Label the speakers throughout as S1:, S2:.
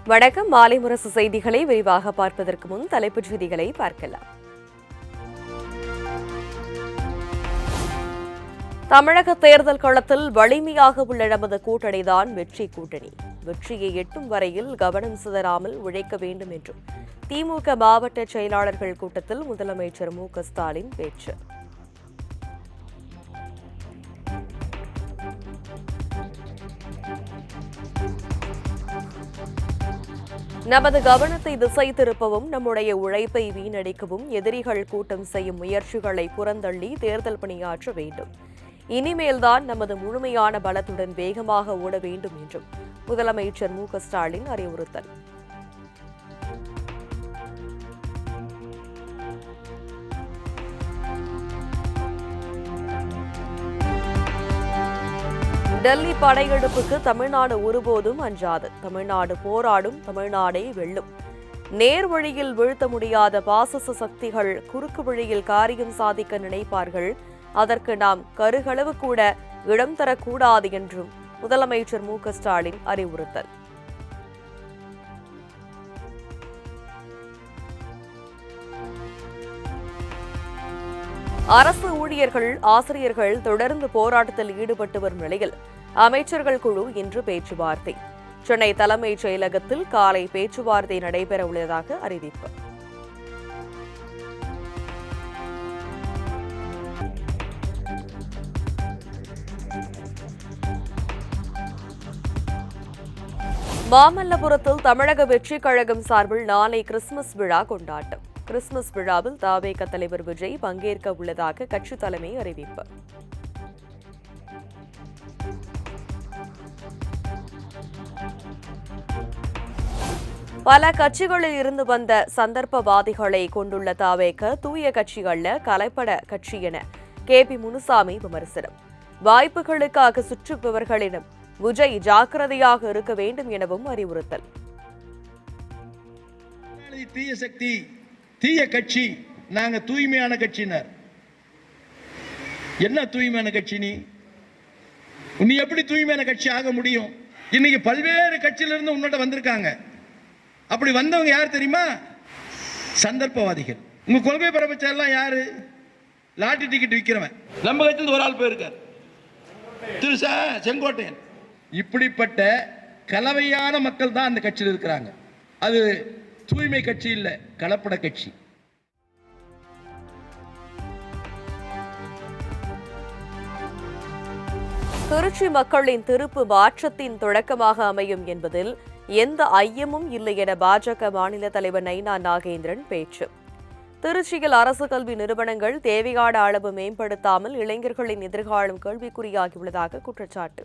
S1: வணக்கம். மாலை முரசு செய்திகளை விரிவாக பார்ப்பதற்கு முன் தலைப்புச் செய்திகளை பார்க்கலாம். தமிழக தேர்தல் களத்தில் வலிமையாக உள்ள நமது கூட்டணிதான் வெற்றி கூட்டணி. வெற்றியை எட்டும் வரையில் கவனம் சிதறாமல் உழைக்க வேண்டும் என்றும் திமுக மாவட்ட செயலாளர்கள் கூட்டத்தில் முதலமைச்சர் மு.க.ஸ்டாலின் பேச்சு. நமது கவனத்தை திசை திருப்பவும் நம்முடைய உழைப்பை வீணடிக்கவும் எதிரிகள் கூட்டம் செய்யும் முயற்சிகளை புறந்தள்ளி தேர்தல் பணியாற்ற வேண்டும். இனிமேல்தான் நமது முழுமையான பலத்துடன் வேகமாக ஓட வேண்டும் என்றும் முதலமைச்சர் மு.க.ஸ்டாலின் அறிவுறுத்தல். டெல்லி படையெடுப்புக்கு தமிழ்நாடு ஒருபோதும் அஞ்சாது. தமிழ்நாடு போராடும், தமிழ்நாடே வெல்லும். நேர் வழியில் வீழ்த்த முடியாத பாசிச சக்திகள் குறுக்கு வழியில் காரியம் சாதிக்க நினைப்பார்கள். அதற்கு நாம் கருகளவு கூட இடம் தரக்கூடாது என்றும் முதலமைச்சர் மு.க.ஸ்டாலின் அறிவுறுத்தல். அரசு ஊழியர்கள், ஆசிரியர்கள் தொடர்ந்து போராட்டத்தில் ஈடுபட்டு வரும் நிலையில் அமைச்சர்கள் குழு இன்று பேச்சுவார்த்தை. சென்னை தலைமைச் செயலகத்தில் காலை பேச்சுவார்த்தை நடைபெற உள்ளதாக அறிவிப்பு. மாமல்லபுரத்தில் தமிழக வெற்றிக் கழகம் சார்பில் நாளை கிறிஸ்துமஸ் விழா கொண்டாட்டம். கிறிஸ்துமஸ் விழாவில் தவேக தலைவர் விஜய் பங்கேற்க உள்ளதாக கட்சி தலைமை அறிவிப்பு. பல கட்சிகளில் இருந்து வந்த சந்தர்ப்பவாதிகளை கொண்டுள்ள தவேக தூய கட்சி அல்ல, கலைப்பட கட்சி என கே.பி. முனுசாமி விமர்சனம். வாய்ப்புகளுக்காக சுற்றுபவர்களிடம் விஜய் ஜாக்கிரதையாக இருக்க வேண்டும் எனவும் அறிவுறுத்தல்.
S2: தீய சக்தி, தீய கட்சி, நாங்க தூய்மையான கட்சியினர். என்ன தூய்மையான கட்சி? நீ எப்படி தூய்மையான கட்சி ஆக முடியும்? இன்னைக்கு பல்வேறு கட்சியிலிருந்து உன்னோட வந்திருக்காங்க. அப்படி வந்தவங்க யார் தெரியுமா? சந்தர்ப்பவாதிகள். உங்க கொள்கை பரப்பச்சாரெல்லாம் யாரு? லாட்டரி டிக்கெட் விற்கிறவன். நம்ம கட்சியில் ஒரு ஆள் போயிருக்கார், திரு செங்கோட்டையன். இப்படிப்பட்ட கலவையான மக்கள் தான் அந்த கட்சியில் இருக்கிறாங்க. அது தூய்மை கட்சி இல்ல, கலப்பட கட்சி.
S1: திருச்சி மக்களின் திருப்பு மாற்றத்தின் தொடக்கமாக அமையும் என்பதில் எந்த ஐயமும் இல்லை என பாஜக மாநில தலைவர் நைனா நாகேந்திரன் பேச்சு. திருச்சியில் அரசு கல்வி நிறுவனங்கள் தேவையான அளவு மேம்படுத்தாமல் இளைஞர்களின் எதிர்காலம் கேள்விக்குறியாகியுள்ளதாக குற்றச்சாட்டு.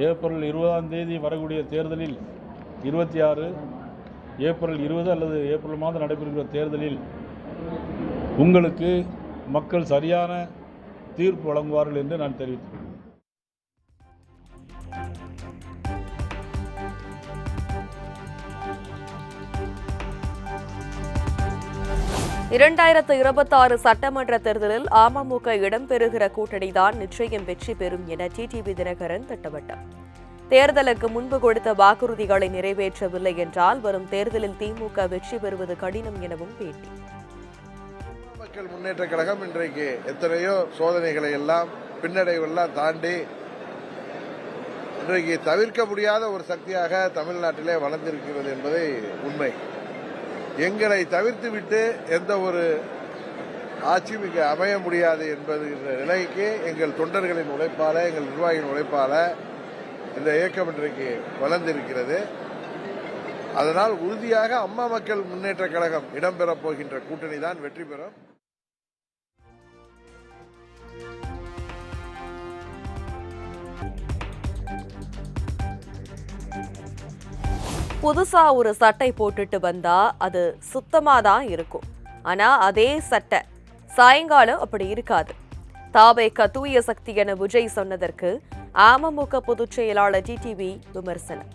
S3: ஏப்ரல் 20ஆம் தேதி வரக்கூடிய தேர்தலில் 26, ஏப்ரல் 20 அல்லது ஏப்ரல் மாதம் நடைபெறுகிற தேர்தலில் உங்களுக்கு மக்கள் சரியான தீர்ப்பு வழங்குவார்கள் என்று நான் தெரிவித்தேன்.
S1: (2026) சட்டமன்ற தேர்தலில் அமமுக இடம்பெறுகிற கூட்டணிதான் நிச்சயம் வெற்றி பெறும் என டிடிவி தினகரன் திட்டவட்டம். தேர்தலுக்கு முன்பு கொடுத்த வாக்குறுதிகளை நிறைவேற்றவில்லை என்றால் வரும் தேர்தலில் திமுக வெற்றி பெறுவது கடினம் எனவும் பேட்டி.
S4: மக்கள் முன்னேற்ற கழகம் இன்றைக்கு எத்தனையோ சோதனைகளை எல்லாம் பின்னடைவெல்லாம் தாண்டி இன்றைக்கு தவிர்க்க முடியாத ஒரு சக்தியாக தமிழ்நாட்டிலே வளர்ந்திருக்கிறது என்பதை உண்மை. எங்களை தவிர்த்து விட்டு எந்த ஒரு ஆட்சியும் இங்கு அமைய முடியாது என்பது நிலைக்கு எங்கள் தொண்டர்களின் உழைப்பால, எங்கள் நிர்வாகிகளின் உழைப்பால இந்த இயக்கம் இன்றைக்கு வளர்ந்திருக்கிறது. அதனால் உறுதியாக அம்மா மக்கள் முன்னேற்ற கழகம் இடம்பெறப் போகின்ற கூட்டணி தான் வெற்றி பெறும்.
S1: புதுசா ஒரு சட்டை போட்டுட்டு வந்தா அது சுத்தமா தான் இருக்கும். ஆனா அதே சட்டை சாயங்காலம் அப்படி இருக்காது. தவேக தூய சக்தி என விஜய் சொன்னதற்கு அமமுக பொதுச் செயலாளர் டிடிவி விமர்சனம்.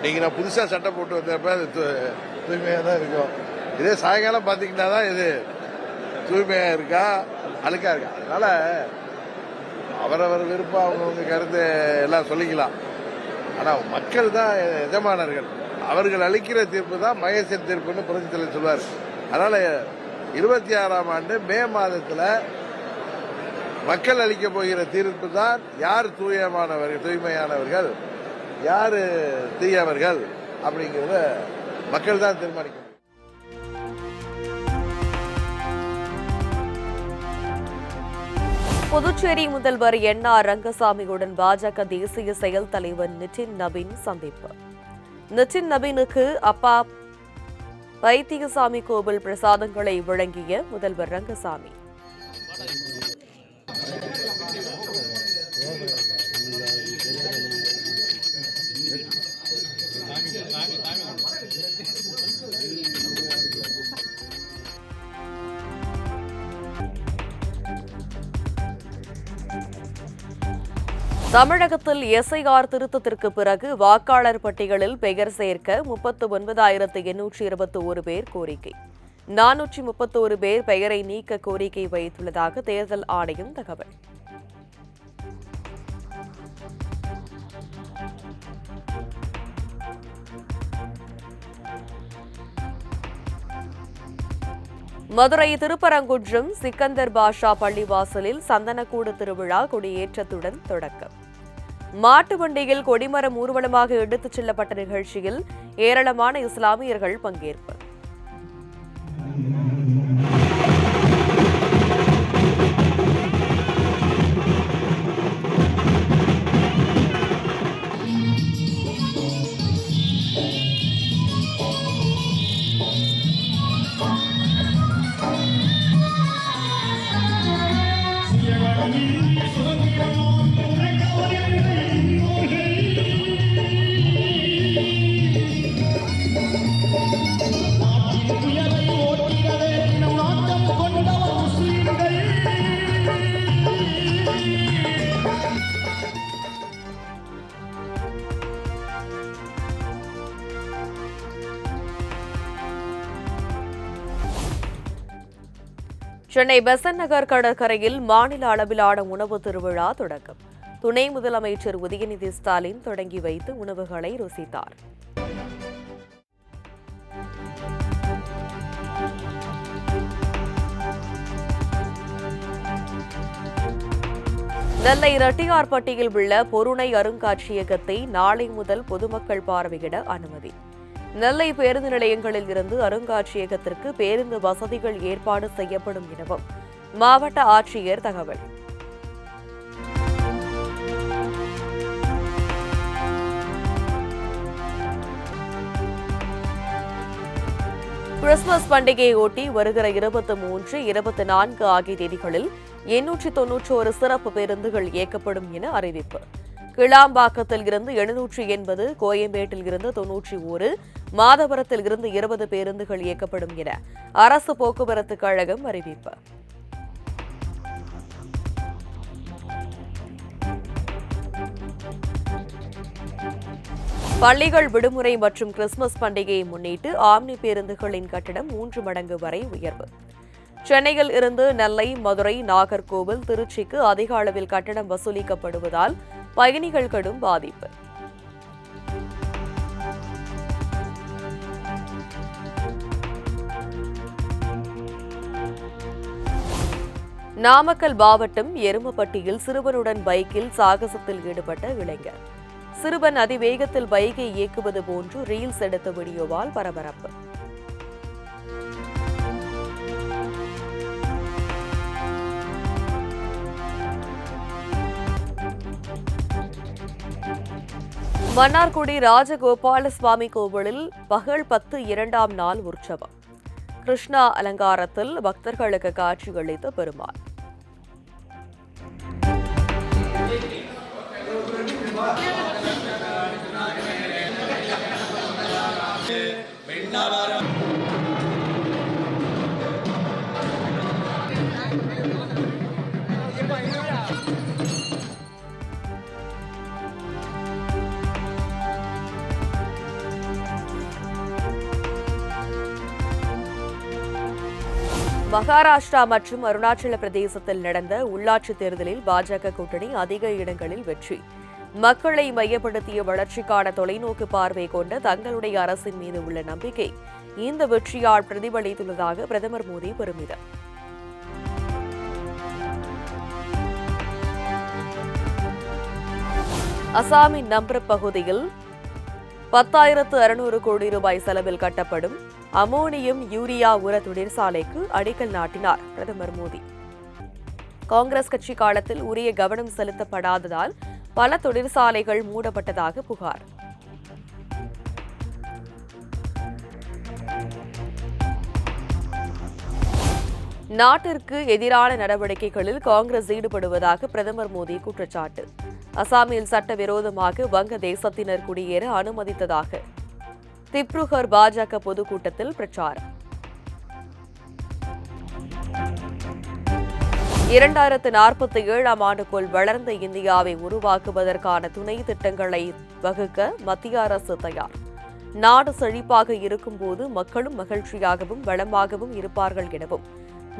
S4: நீங்க நான் புதுசா சட்டை போட்டு வந்தப்ப அது தூய்மையா தான் இருக்கும். இதே சாயங்காலம் பாத்தீங்கன்னா தான் இது தூய்மையா இருக்கா அழுக்கா இருக்கா. அதனால அவரவர் விருப்பம் அவங்கவுங்க கருத்து எல்லாம் சொல்லிக்கலாம். ஆனா மக்கள் தான் எஜமானர்கள். அவர்கள் அளிக்கிற தீர்ப்பு தான் மகேசன் தீர்ப்புன்னு புரட்சித் தலைவர் சொல்வார். அதனால 26ஆம் ஆண்டு மே மாதத்துல மக்கள் அளிக்க போகிற தீர்ப்பு தான் யார் தூய்மையானவர்கள் யாரு தீயவர்கள் அப்படிங்கிறத மக்கள் தான் தீர்மானிக்க.
S1: புதுச்சேரி முதல்வர் என்.ஆர். ரங்கசாமியுடன் பாஜக தேசிய செயல் தலைவர் நிதின் நவீன் சந்திப்பு. நிதின் நவீனுக்கு அப்பா வைத்தியசாமி கோவில் பிரசாதங்களை வழங்கிய முதல்வர் ரங்கசாமி. தமிழகத்தில் எஸ்ஐஆர் திருத்தத்திற்கு பிறகு வாக்காளர் பட்டியலில் பெயர் சேர்க்க 39,821 பேர் கோரிக்கை. 431 பேர் பெயரை நீக்க கோரிக்கை வைத்துள்ளதாக தேர்தல் ஆணையம் தகவல். மதுரை திருப்பரங்குன்றம் சிக்கந்தர் பாஷா பள்ளிவாசலில் சந்தனக்கூடு திருவிழா கொடியேற்றத்துடன் தொடக்கம். மாட்டு வண்டியில் கொடிமரம் ஊர்வலமாக எடுத்துச் செல்லப்பட்ட நிகழ்ச்சியில் ஏராளமான இஸ்லாமியர்கள் பங்கேற்பு. சென்னை பெசன்ட் நகர் கடற்கரையில் மாநில அளவிலான உணவு திருவிழா தொடக்கம். துணை முதலமைச்சர் உதயநிதி ஸ்டாலின் தொடங்கி வைத்து உணவுகளை ருசித்தார். நெல்லை இரட்டியார்பட்டியில் உள்ள பொருணை அருங்காட்சியகத்தை நாளை முதல் பொதுமக்கள் பார்வையிட அனுமதி. நெல்லை பேருந்து நிலையங்களில் இருந்து அருங்காட்சியகத்திற்கு பேருந்து வசதிகள் ஏற்பாடு செய்யப்படும் எனவும் மாவட்ட ஆட்சியர் தகவல். கிறிஸ்துமஸ் பண்டிகையொட்டி வருகிற 23, 24 ஆகிய தேதிகளில் 891 சிறப்பு பேருந்துகள் இயக்கப்படும் என அறிவிப்பு. கிளாம்பாக்கத்தில் இருந்து 780, கோயம்பேட்டில் இருந்து 91, மாதவரத்தில் இருந்து 20 பேருந்துகள் இயக்கப்படும் என அரசு போக்குவரத்து கழகம் அறிவிப்பு. பள்ளிகள் விடுமுறை மற்றும் கிறிஸ்துமஸ் பண்டிகையை முன்னிட்டு ஆம்னி பேருந்துகளின் கட்டணம் 3 மடங்கு வரை உயர்வு. சென்னையில் இருந்து நெல்லை, மதுரை, நாகர்கோவில், திருச்சிக்கு அதிக அளவில் கட்டணம் வசூலிக்கப்படுவதால் பயணிகள் கடும் பாதிப்பு. நாமக்கல் மாவட்டம் எருமப்பட்டியில் சிறுவனுடன் பைக்கில் சாகசத்தில் ஈடுபட்ட இளைஞர். சிறுவன் அதிவேகத்தில் பைக்கை இயக்குவது போன்று ரீல்ஸ் எடுத்த வீடியோவால் பரபரப்பு. மன்னார்குடி ராஜகோபால சுவாமி கோவிலில் பகல் 10 2ஆம் நாள் உற்சவம். கிருஷ்ணா அலங்காரத்தில் பக்தர்களுக்கு காட்சியளித்த பெருமாள். மகாராஷ்டிரா மற்றும் அருணாச்சல பிரதேசத்தில் நடந்த உள்ளாட்சித் தேர்தலில் பாஜக கூட்டணி அதிக இடங்களில் வெற்றி. மக்களை மையப்படுத்திய வளர்ச்சிக்கான தொலைநோக்கு பார்வை கொண்ட தங்களுடைய அரசின் மீது உள்ள நம்பிக்கை இந்த வெற்றியால் பிரதிபலித்துள்ளதாக பிரதமர் மோடி பெருமிதம். அசாமின் நம்ப்ரப் பகுதியில் 10,600 கோடி ரூபாய் செலவில் கட்டப்படும் அமோனியம் யூரியா உர தொழிற்சாலைக்கு அடிக்கல் நாட்டினார் பிரதமர் மோடி. காங்கிரஸ் கட்சி காலத்தில் உரிய கவனம் செலுத்தப்படாததால் பல தொழிற்சாலைகள் மூடப்பட்டதாக புகார். நாட்டிற்கு எதிரான நடவடிக்கைகளில் காங்கிரஸ் ஈடுபடுவதாக பிரதமர் மோடி குற்றச்சாட்டு. அசாமில் சட்டவிரோதமாக வங்க தேசத்தினர் குடியேற அனுமதித்ததாக திப்ருகர் பாஜக பொதுக்கூட்டத்தில் பிரச்சாரம். 2047ஆம் ஆண்டுக்குள் வளர்ந்த இந்தியாவை உருவாக்குவதற்கான துணை திட்டங்களை வகுக்க மத்திய அரசு தயார். நாடு செழிப்பாக இருக்கும்போது மக்களும் மகிழ்ச்சியாகவும் வளமாகவும் இருப்பார்கள் எனவும்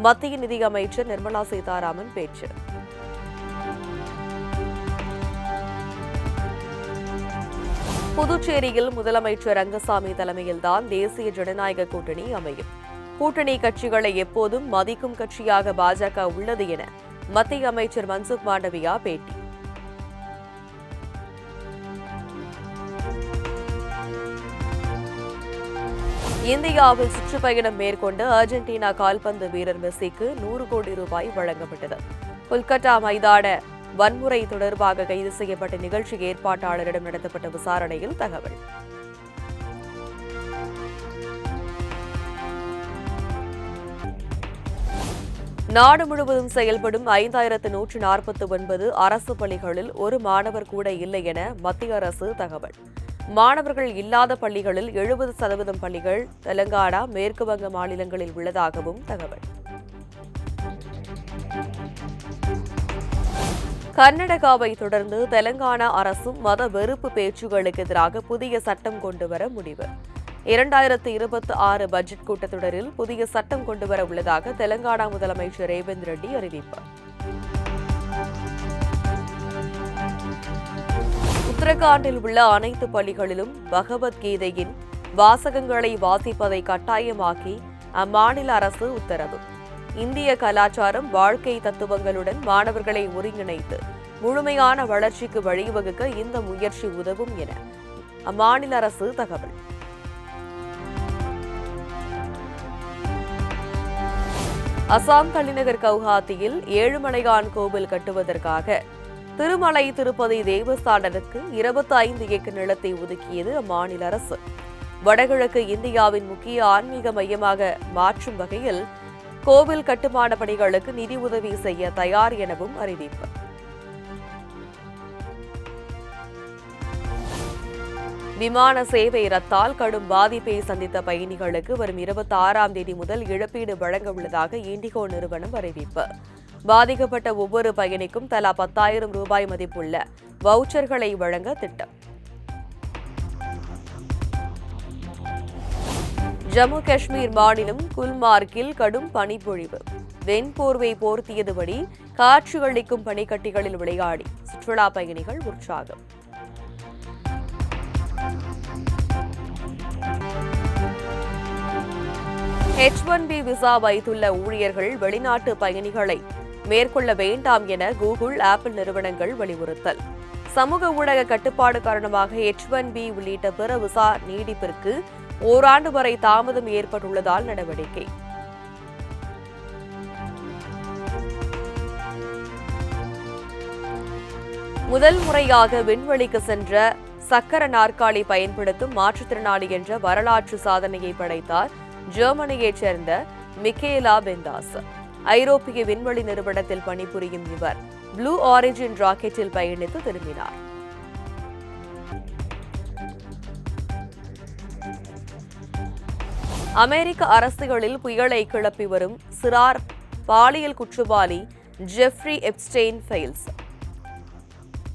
S1: மத்திய நிதியமைச்சர் நிர்மலா சீதாராமன் பேச்சு. புதுச்சேரியில் முதலமைச்சர் ரங்கசாமி தலைமையில்தான் தேசிய ஜனநாயக கூட்டணி அமையும். கூட்டணி கட்சிகளை எப்போதும் மதிக்கும் கட்சியாக பாஜக உள்ளது என மத்திய அமைச்சர் மன்சுக் மாண்டவியா பேட்டி. இந்தியாவில் சுற்றுப்பயணம் மேற்கொண்டு அர்ஜென்டினா கால்பந்து வீரர் மெஸ்ஸிக்கு 100 கோடி ரூபாய் வழங்கப்பட்டது. கொல்கத்தா மைதான வன்முறை தொடர்பாக கைது செய்யப்பட்ட நிகழ்ச்சி ஏற்பாட்டாளரிடம் நடத்தப்பட்ட விசாரணையில் தகவல். நாடு முழுவதும் செயல்படும் 5,149 அரசு பள்ளிகளில் ஒரு மாணவர் கூட இல்லை என மத்திய அரசு தகவல். மாணவர்கள் இல்லாத பள்ளிகளில் 70% பள்ளிகள் தெலங்கானா, மேற்கு வங்க மாநிலங்களில் உள்ளதாகவும் தகவல். கர்நாடகாவை தொடர்ந்து தெலங்கானா அரசும் மத வெறுப்பு பேச்சுகளுக்கு எதிராக புதிய சட்டம் கொண்டுவர முடிவு. 2026 பட்ஜெட் கூட்டத்தொடரில் புதிய சட்டம் கொண்டுவர உள்ளதாக தெலங்கானா முதலமைச்சர் ரேவந்த் ரெட்டி அறிவிப்பு. உத்தரகாண்டில் உள்ள அனைத்து பள்ளிகளிலும் பகவத்கீதையின் வாசகங்களை வாசிப்பதை கட்டாயமாக்கி அம்மாநில அரசு உத்தரவு. இந்திய கலாச்சாரம், வாழ்க்கை தத்துவங்களுடன் மாணவர்களை ஒருங்கிணைத்து முழுமையான வளர்ச்சிக்கு வழிவகுக்க இந்த முயற்சி உதவும் என அம்மாநில அரசு தகவல். அசாம் தலைநகர் கவுஹாத்தியில் ஏழுமலையான் கோவில் கட்டுவதற்காக திருமலை திருப்பதி தேவஸ்தானத்துக்கு 25 ஏக்கர் நிலத்தை ஒதுக்கியது அம்மாநில அரசு. வடகிழக்கு இந்தியாவின் முக்கிய ஆன்மீக மையமாக மாற்றும் வகையில் கோவில் கட்டுமான பணிகளுக்கு நிதி உதவி செய்ய தயார் எனவும் அறிவிப்பு. விமான சேவை ரத்தால் கடும் பாதிப்பை சந்தித்த பயணிகளுக்கு வரும் 26ஆம் தேதி முதல் இழப்பீடு வழங்க உள்ளதாக இண்டிகோ நிறுவனம் அறிவிப்பு. பாதிக்கப்பட்ட ஒவ்வொரு பயணிக்கும் தலா 10,000 ரூபாய் மதிப்புள்ள வவுச்சர்களை வழங்க திட்டம். ஜம்மு காஷ்மீர் மாநிலம் குல்மார்க்கில் கடும் பனிப்பொழிவு. வெண்போர்வை போர்த்தியதுபடி காட்சியளிக்கும் பனிக்கட்டிகளில் விளையாடி சுற்றுலா பயணிகள் உற்சாகம். H1B விசா வைத்துள்ள ஊழியர்கள் வெளிநாட்டு பயணிகளை மேற்கொள்ள வேண்டாம் என கூகுள், ஆப்பிள் நிறுவனங்கள் வலியுறுத்தல். சமூக ஊடக கட்டுப்பாடு காரணமாக H1B உள்ளிட்ட பிற விசா நீடிப்பிற்கு ஓராண்டு வரை தாமதம் ஏற்பட்டுள்ளதால் நடவடிக்கை. முதல் முறையாக விண்வெளிக்கு சென்ற சக்கர நாற்காலி பயன்படுத்தும் மாற்றுத்திறனாளி என்ற வரலாற்று சாதனையை படைத்தார் ஜெர்மனியைச் சேர்ந்த மிக்கேலா பெந்தாஸ். ஐரோப்பிய விண்வெளி நிறுவனத்தில் பணிபுரியும் இவர் ப்ளூ ஆரிஜின் ராக்கெட்டில் பயணித்து திரும்பினார். அமெரிக்க அரசுகளில் புயலை கிளப்பி வரும் சிறார் பாலியல் குற்றவாளி Jeffrey Epstein files.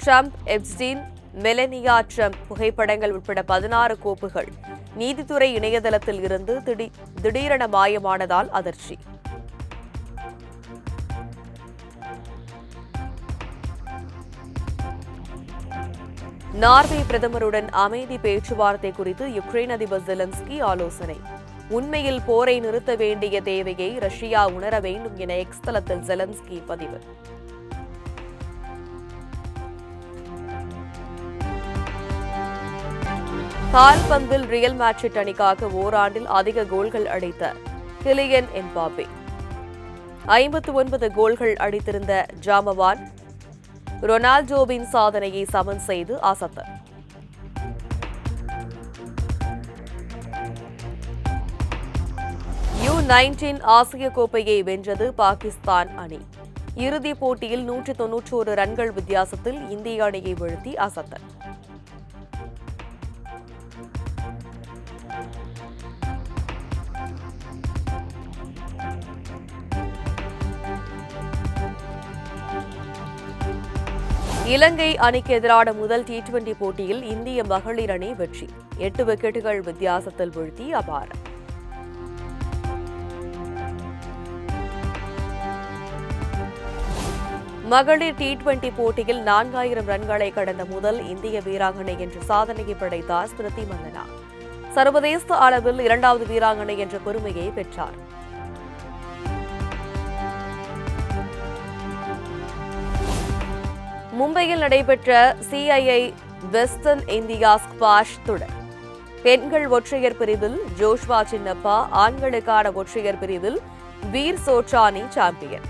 S1: Trump, Epstein, Melania Trump புகைப்படங்கள் உட்பட 16 கோப்புகள் நீதித்துறை இணையதளத்தில் இருந்து திடீரென மாயமானதால் அதிர்ச்சி. நார்வே பிரதமருடன் அமைதி பேச்சுவார்த்தை குறித்து யுக்ரைன் அதிபர் ஜெலன்ஸ்கி ஆலோசனை. உண்மையில் போரை நிறுத்த வேண்டிய தேவையை ரஷ்யா உணர வேண்டும் என எக்ஸ் தளத்தில் ஜெலன்ஸ்கி பதிவு. கால்பந்தில் ரியல் மேட்ரிட் அணிக்காக ஓராண்டில் அதிக கோல்கள் அடித்த கிலியன் எம்பாப்பே 59 கோல்கள் அடித்திருந்த ஜாமவான் ரொனால்டோவின் சாதனையை சமன் செய்து அசத்தல். U19 ஆசிய கோப்பையை வென்றது பாகிஸ்தான் அணி. இறுதிப் போட்டியில் 191 ரன்கள் வித்தியாசத்தில் இந்திய அணியை வீழ்த்தி அசத்தல். இலங்கை அணிக்கு எதிரான முதல் T20 போட்டியில் இந்திய மகளிர் அணி வெற்றி. 8 விக்கெட்டுகள் வித்தியாசத்தில் வீழ்த்தி அபாரம். மகளிர் T20 போட்டியில் 4000 ரன்களை கடந்த முதல் இந்திய வீராங்கனை என்ற சாதனையை படைத்தார் ஸ்மிருதி மந்தனா. சர்வதேச அளவில் 2வது வீராங்கனை என்ற பெருமையை பெற்றார். மும்பையில் நடைபெற்ற CII வெஸ்டர்ன் இந்தியா ஸ்குவாஷ் தொடர். பெண்கள் ஒற்றையர் பிரிவில் ஜோஷ்வா சின்னப்பா, ஆண்களுக்கான ஒற்றையர் பிரிவில் வீர் சோட்ரானி சாம்பியன்.